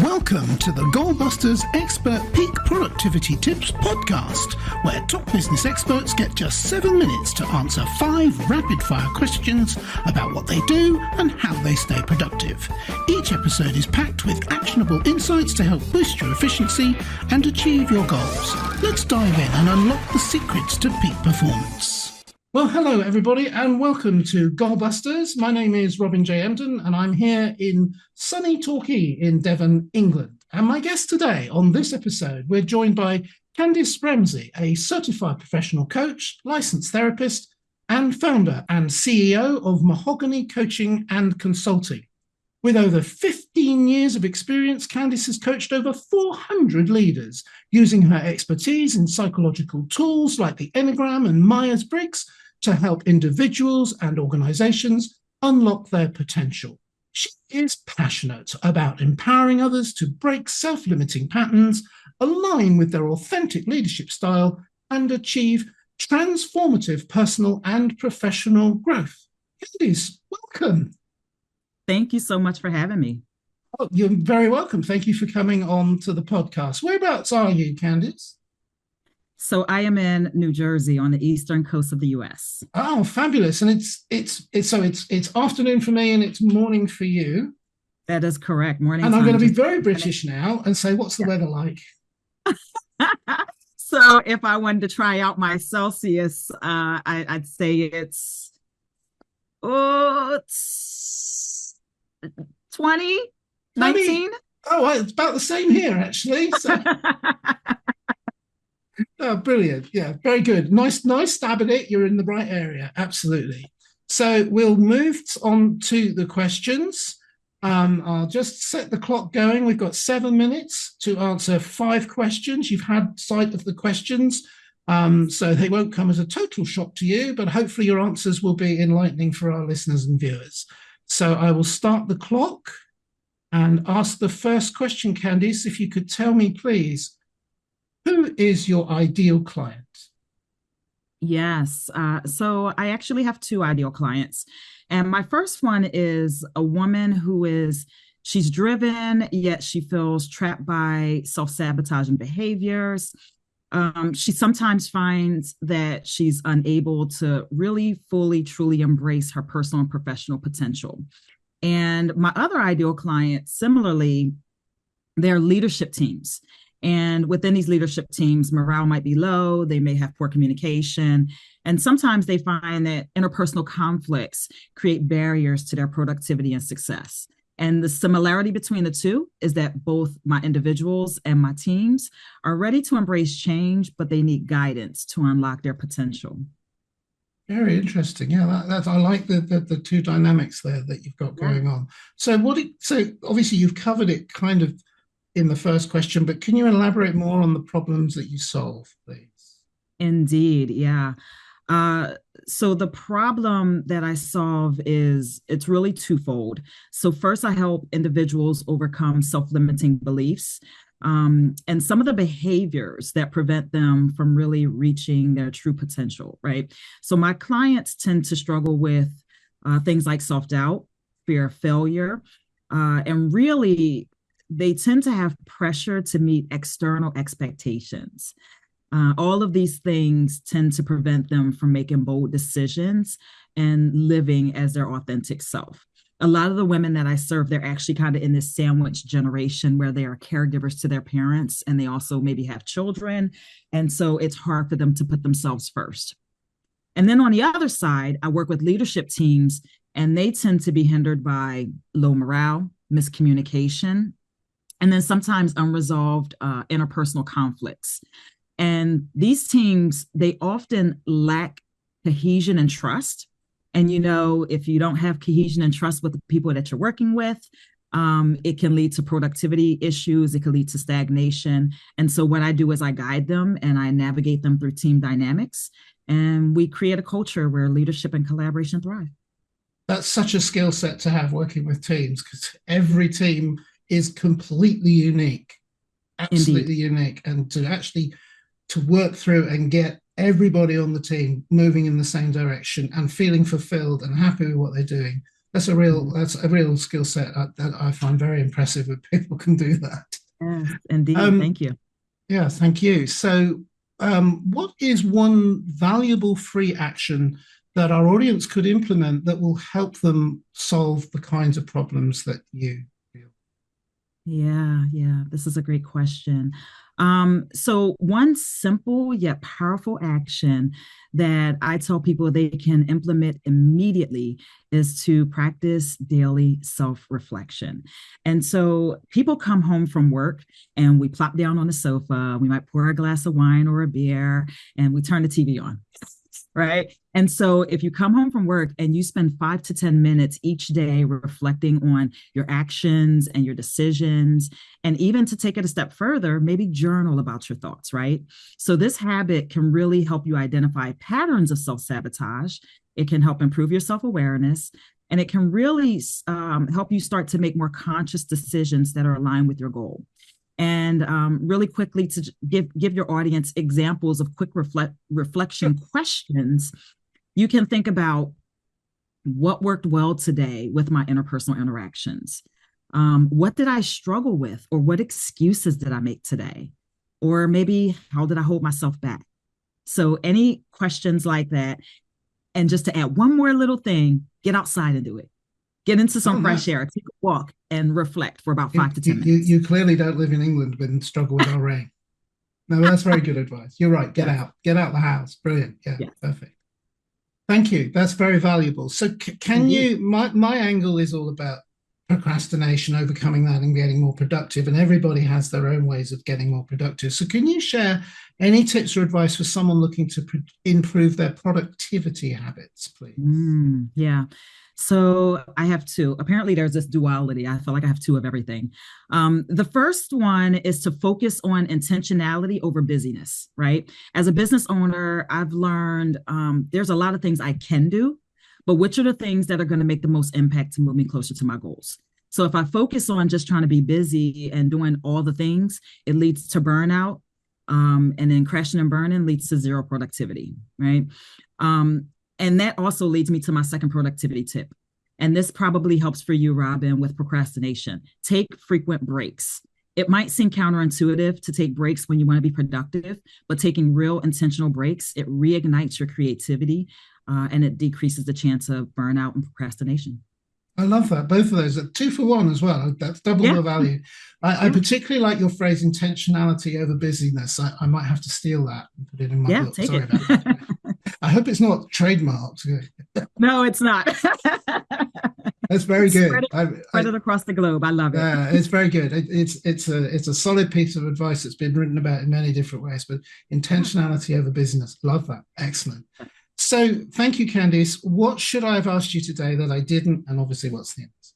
Welcome to the Goalbusters Expert Peak Productivity Tips podcast, where top business experts get just 7 minutes to answer 5 rapid-fire questions about what they do and how they stay productive. Each episode is packed with actionable insights to help boost your efficiency and achieve your goals. Let's dive in and unlock the secrets to peak performance. Well, hello everybody and welcome to Goalbusters. My name is Robin J. Emden and I'm here in sunny Torquay in Devon, England. And my guest today on this episode, we're joined by Candice Ramsey, a certified professional coach, licensed therapist, and founder and CEO of Mahogany Coaching and Consulting. With over 15 years of experience, Candice has coached over 400 leaders using her expertise in psychological tools like the Enneagram and Myers-Briggs to help individuals and organizations unlock their potential. She is passionate about empowering others to break self-limiting patterns, align with their authentic leadership style, and achieve transformative personal and professional growth. Candice, welcome. Thank you so much for having me. Oh, you're very welcome. Thank you for coming on to the podcast. Whereabouts are you, Candice? So I am in New Jersey on the eastern coast of the U.S. Oh, fabulous! And it's afternoon for me and it's morning for you. That is correct. Morning. And I'm going to be very British now and say, what's the weather like? So if I wanted to try out my Celsius, I'd say it's 20, 19. Oh, it's about the same here, actually. So. Oh, brilliant. Yeah, very good. Nice stab at it. You're in the right area. Absolutely. So we'll move on to the questions. I'll just set the clock going. We've got 7 minutes to answer 5 questions. You've had sight of the questions, so they won't come as a total shock to you, but hopefully your answers will be enlightening for our listeners and viewers. So I will start the clock and ask the first question, Candice, if you could tell me, please, who is your ideal client? Yes. So I actually have 2 ideal clients. And my first one is a woman she's driven, yet she feels trapped by self-sabotaging behaviors. She sometimes finds that she's unable to really fully, truly embrace her personal and professional potential. And my other ideal client, similarly, they're leadership teams. And within these leadership teams, morale might be low, they may have poor communication, and sometimes they find that interpersonal conflicts create barriers to their productivity and success. And the similarity between the two is that both my individuals and my teams are ready to embrace change, but they need guidance to unlock their potential. Very interesting. Yeah, that's I like the 2 dynamics there that you've got going on. So obviously you've covered it kind of in the first question, but can you elaborate more on the problems that you solve, please? Indeed, yeah. So the problem that I solve it's really twofold. So first, I help individuals overcome self-limiting beliefs and some of the behaviors that prevent them from really reaching their true potential, right? So my clients tend to struggle with things like self-doubt, fear of failure, and really they tend to have pressure to meet external expectations. All of these things tend to prevent them from making bold decisions and living as their authentic self. A lot of the women that I serve, they're actually kind of in this sandwich generation where they are caregivers to their parents and they also maybe have children. And so it's hard for them to put themselves first. And then on the other side, I work with leadership teams and they tend to be hindered by low morale, miscommunication, and then sometimes unresolved interpersonal conflicts. And these teams, they often lack cohesion and trust. And, if you don't have cohesion and trust with the people that you're working with, it can lead to productivity issues. It can lead to stagnation. And so what I do is I guide them and I navigate them through team dynamics. And we create a culture where leadership and collaboration thrive. That's such a skill set to have working with teams because every team is completely unique, absolutely unique. And to work through and get everybody on the team moving in the same direction and feeling fulfilled and happy with what they're doing, Mhm. that's a real skill set that I find very impressive if people can do that. Yes, indeed. Um, Thank you. yeah, thank you. So, what is one valuable free action that our audience could implement that will help them solve the kinds of problems that you feel? Yeah. This is a great question. So one simple yet powerful action that I tell people they can implement immediately is to practice daily self-reflection. And so people come home from work and we plop down on the sofa, we might pour a glass of wine or a beer, and we turn the TV on. Right. And so if you come home from work and you spend 5 to 10 minutes each day reflecting on your actions and your decisions, and even to take it a step further, maybe journal about your thoughts, right? So this habit can really help you identify patterns of self-sabotage. It can help improve your self-awareness, and it can really help you start to make more conscious decisions that are aligned with your goal. And really quickly to give your audience examples of quick reflection questions, you can think about what worked well today with my interpersonal interactions. What did I struggle with, or what excuses did I make today? Or maybe how did I hold myself back? So any questions like that. And just to add one more little thing, get outside and do it. Get into Oh, some fresh no. air, take a walk and reflect for about You, five to you, ten minutes. you clearly don't live in England and struggle with our rain. No, that's very good advice. You're right. Yes. Get out the house. Brilliant. Yeah, Yes. perfect. Thank you. That's very valuable. So, can Indeed. you? My angle is all about procrastination, overcoming that, and getting more productive. And everybody has their own ways of getting more productive. So, can you share any tips or advice for someone looking to improve their productivity habits, please? Yeah. So I have two. Apparently, there's this duality. I feel like I have two of everything. The first one is to focus on intentionality over busyness, right? As a business owner, I've learned there's a lot of things I can do, but which are the things that are going to make the most impact to move me closer to my goals? So if I focus on just trying to be busy and doing all the things, it leads to burnout. And then crashing and burning leads to zero productivity, right? Um, and that also leads me to my second productivity tip. And this probably helps for you, Robin, with procrastination. Take frequent breaks. It might seem counterintuitive to take breaks when you want to be productive, but taking real intentional breaks, it reignites your creativity and it decreases the chance of burnout and procrastination. I love that. Both of those are 2 for 1 as well. That's double Yeah, the value. I yeah, particularly like your phrase intentionality over busyness. I might have to steal that and put it in my yeah, book. take Sorry it. about that. I hope it's not trademarked. No, it's not. That's very Spread good. it, spread it across the globe. I love it. It's very good. It's a solid piece of advice that's been written about in many different ways. But Yeah. intentionality over business. Love that. Excellent. So thank you, Candice. What should I have asked you today that I didn't? And obviously, what's the answer?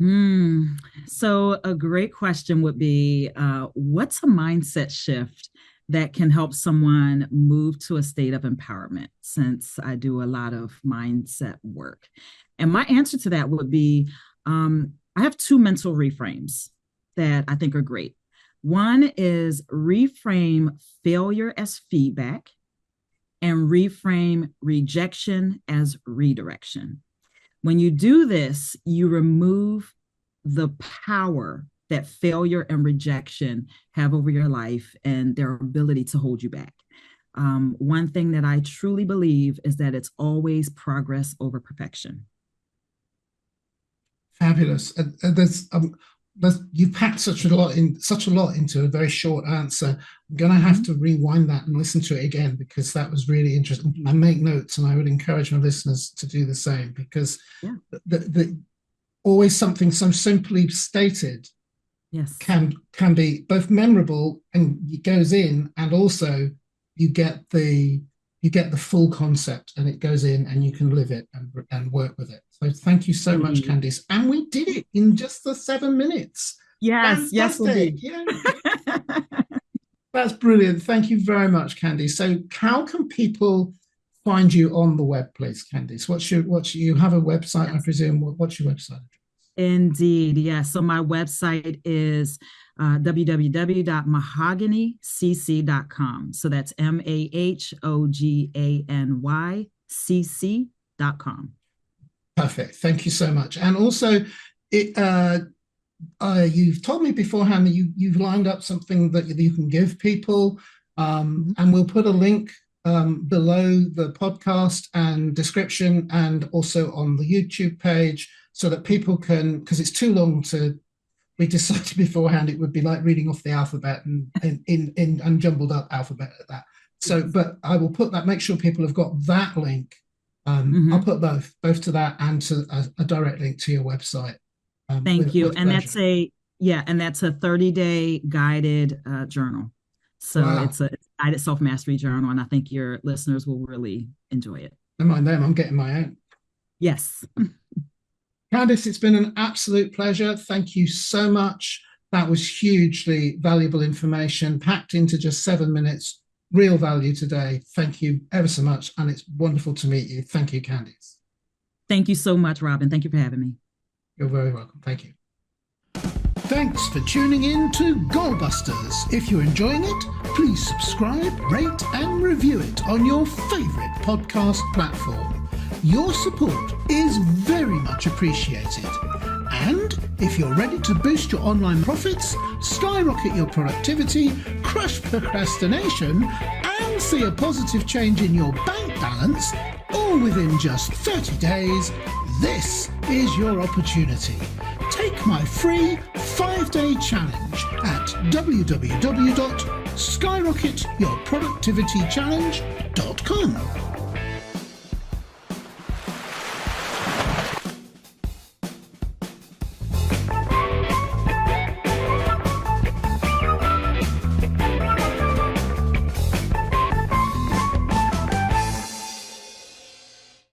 Hmm. So a great question would be, what's a mindset shift that can help someone move to a state of empowerment? Since I do a lot of mindset work, and my answer to that would be, I have two mental reframes that I think are great. One is reframe failure as feedback, and reframe rejection as redirection. When you do this, you remove the power that failure and rejection have over your life and their ability to hold you back. One thing that I truly believe is that it's always progress over perfection. Fabulous. You've packed such a lot into a very short answer. I'm going to have Mhm. to rewind that and listen to it again because that was really interesting. I make notes, and I would encourage my listeners to do the same because Yeah. always something so simply stated Yes. can be both memorable and it goes in, and also you get the you get the full concept and it goes in and you can live it and work with it. So thank you so much, Indeed. Candice. And we did it in just the 7 minutes. Yes. Yes, Fantastic. indeed. Yeah, that's brilliant. Thank you very much, Candice. So how can people find you on the web, please, Candice? You have a website, I Yes. presume. What's your website? Indeed. Yes. So my website is www.mahoganycc.com. So that's MAHOGANYCC.com. Perfect. Thank you so much. And also, you've told me beforehand that you've lined up something that you can give people, and we'll put a link below the podcast and description, and also on the YouTube page, so that people can, because it's too long to. We decided beforehand it would be like reading off the alphabet and in jumbled up alphabet at that. So, but I will put that. Make sure people have got that link. I'll put both to that and to a direct link to your website. Thank you. And pleasure. that's a 30-day guided journal. So Wow. it's a guided self-mastery journal, and I think your listeners will really enjoy it. Don't mind them. I'm getting my own. Yes. Candice, it's been an absolute pleasure. Thank you so much. That was hugely valuable information packed into just 7 minutes. Real value today. Thank you ever so much. And it's wonderful to meet you. Thank you, Candice. Thank you so much, Robin. Thank you for having me. You're very welcome. Thank you. Thanks for tuning in to Goalbusters. If you're enjoying it, please subscribe, rate, and review it on your favorite podcast platform. Your support is very much appreciated. And if you're ready to boost your online profits, skyrocket your productivity, crush procrastination, and see a positive change in your bank balance, all within just 30 days, this is your opportunity. Take my free 5-day challenge at www.skyrocketyourproductivitychallenge.com.